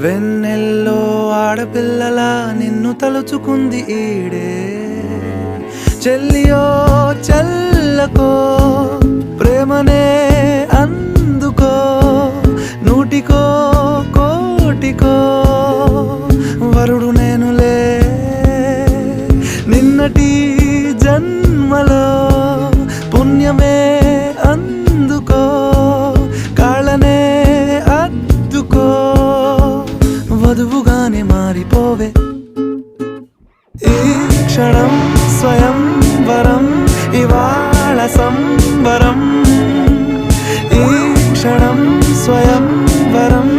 వెన్నెల్లో ఆడపిల్లలా నిన్ను తలుచుకుంది ఈడే చెల్లియో చల్లకో ప్రేమనే అందుకో నూటికో కోటికో వరుడు నేనులే నిన్నటి జన్మలో పుణ్యమే అందుకో కాళ్ళనే అద్దుకో వధువుగానే మారిపోవే ఈ క్షణం స్వయం వరం ఇవాళ సంబరం ఈ క్షణం స్వయం వరం